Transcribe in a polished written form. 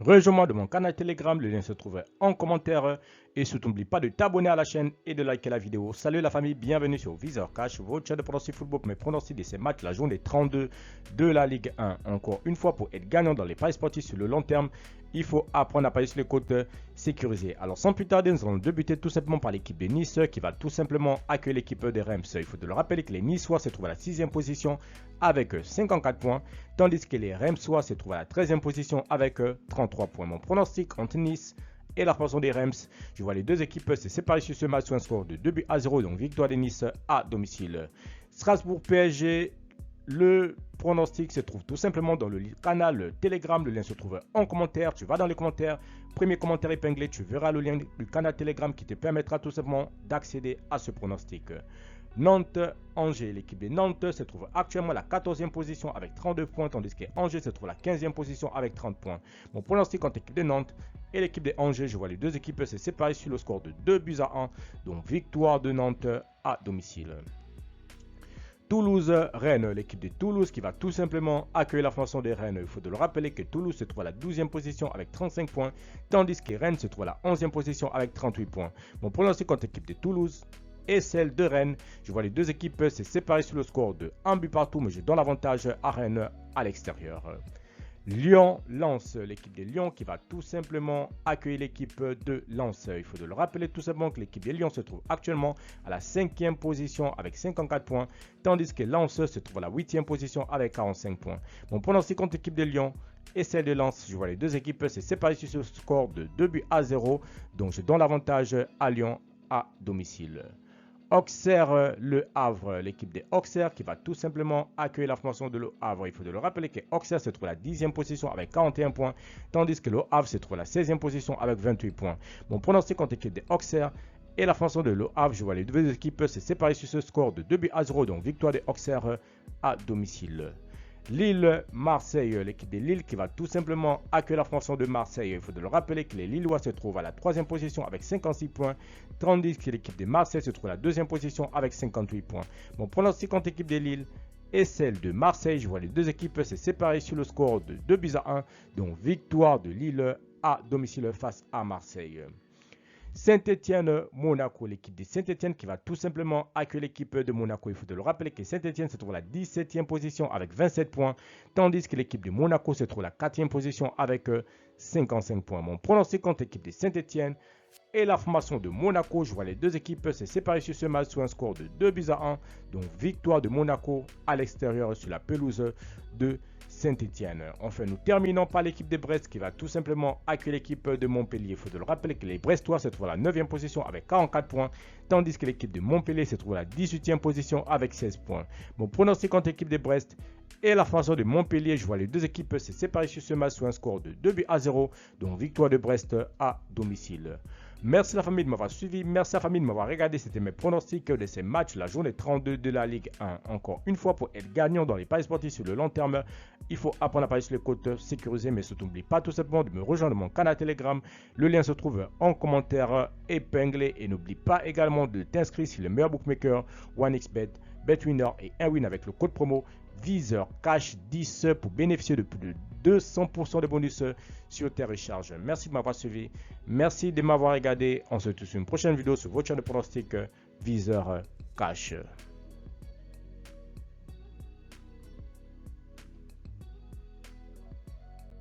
Rejoins-moi de mon canal Telegram, le lien se trouve en commentaire. Et surtout, n'oublie pas de t'abonner à la chaîne et de liker la vidéo. Salut la famille, bienvenue sur Viseur Cash, votre chaîne de pronostic football pour mes pronostics de ces matchs, la journée 32 de la Ligue 1. Encore une fois, pour être gagnant dans les paris sportifs sur le long terme, il faut apprendre à parier sur les côtes sécurisées. Alors sans plus tarder, nous allons débuter tout simplement par l'équipe de Nice qui va tout simplement accueillir l'équipe des Reims. Il faut le rappeler que les Niçois se trouvent à la 6e position avec 54 points, tandis que les Reimsois se trouvent à la 13e position avec 33 points. Mon pronostic entre Nice et la formation des Reims, je vois les deux équipes se séparer sur ce match sur un score de 2-0, donc victoire de Nice à domicile. Strasbourg PSG, le pronostic se trouve tout simplement dans le canal Telegram. Le lien se trouve en commentaire. Tu vas dans les commentaires. Premier commentaire épinglé, tu verras le lien du canal Telegram qui te permettra tout simplement d'accéder à ce pronostic. Nantes-Angers. L'équipe de Nantes se trouve actuellement à la 14e position avec 32 points, tandis que Angers se trouve à la 15e position avec 30 points. Mon pronostic entre l'équipe de Nantes et l'équipe de Angers, je vois les deux équipes se séparer sur le score de 2-1, donc victoire de Nantes à domicile. Toulouse-Rennes, l'équipe de Toulouse qui va tout simplement accueillir la formation de Rennes. Il faut le rappeler que Toulouse se trouve à la 12e position avec 35 points, tandis que Rennes se trouve à la 11e position avec 38 points. Mon pronostic contre l'équipe de Toulouse et celle de Rennes, je vois les deux équipes se séparer sur le score de 1 but partout, mais je donne l'avantage à Rennes à l'extérieur. Lyon-Lens, l'équipe de Lyon qui va tout simplement accueillir l'équipe de Lens. Il faut le rappeler tout simplement que l'équipe de Lyon se trouve actuellement à la 5e position avec 54 points, tandis que Lens se trouve à la 8e position avec 45 points. Mon pronostic contre l'équipe de Lyon et celle de Lens, je vois les deux équipes se séparer sur ce score de 2-0, donc je donne l'avantage à Lyon à domicile. Auxerre, Le Havre, l'équipe des Auxerre qui va tout simplement accueillir la formation de Le Havre. Il faut le rappeler que Auxerre se trouve à la 10e position avec 41 points, tandis que Le Havre se trouve à la 16e position avec 28 points. Mon pronostic contre l'équipe des Auxerre et la formation de Le Havre, je vois les deux équipes se séparer sur ce score de 2-0, donc victoire des Auxerre à domicile. Lille-Marseille, l'équipe de Lille qui va tout simplement accueillir la formation de Marseille. Il faut le rappeler que les Lillois se trouvent à la 3e position avec 56 points, tandis que l'équipe de Marseille se trouve à la 2e position avec 58 points. Mon pronostic contre l'équipe de Lille et celle de Marseille, je vois les deux équipes se séparer sur le score de 2-1, donc victoire de Lille à domicile face à Marseille. Saint-Étienne-Monaco, l'équipe de Saint-Étienne qui va tout simplement accueillir l'équipe de Monaco. Il faut le rappeler que Saint-Étienne se trouve à la 17e position avec 27 points, tandis que l'équipe de Monaco se trouve à la 4e position avec 55 points. Mon pronostic contre l'équipe de Saint-Étienne et la formation de Monaco, je vois les deux équipes se séparer sur ce match sur un score de 2-1, donc victoire de Monaco à l'extérieur sur la pelouse de Saint-Étienne. Enfin, nous terminons par l'équipe de Brest qui va tout simplement accueillir l'équipe de Montpellier. Il faut le rappeler que les Brestois se trouvent à la 9e position avec 44 points, tandis que l'équipe de Montpellier se trouve à la 18e position avec 16 points. Mon pronostic contre l'équipe de Brest et la formation de Montpellier, je vois les deux équipes se séparer sur ce match sur un score de 2-0, donc victoire de Brest à domicile. Merci la famille de m'avoir suivi, merci la famille de m'avoir regardé, c'était mes pronostics de ces matchs, la journée 32 de la Ligue 1. Encore une fois, pour être gagnant dans les paris sportifs sur le long terme, il faut apprendre à parier sur les côtes sécurisées, mais surtout n'oublie pas tout simplement de me rejoindre mon canal Telegram. Le lien se trouve en commentaire épinglé et n'oublie pas également de t'inscrire sur le meilleur bookmaker, OneXBet, BetWinner et Airwin avec le code promo Viseur Cash 10 pour bénéficier de plus de 200% de bonus sur tes recharges. Merci de m'avoir suivi. Merci de m'avoir regardé. On se retrouve sur une prochaine vidéo sur votre chaîne de pronostic Viseur Cash.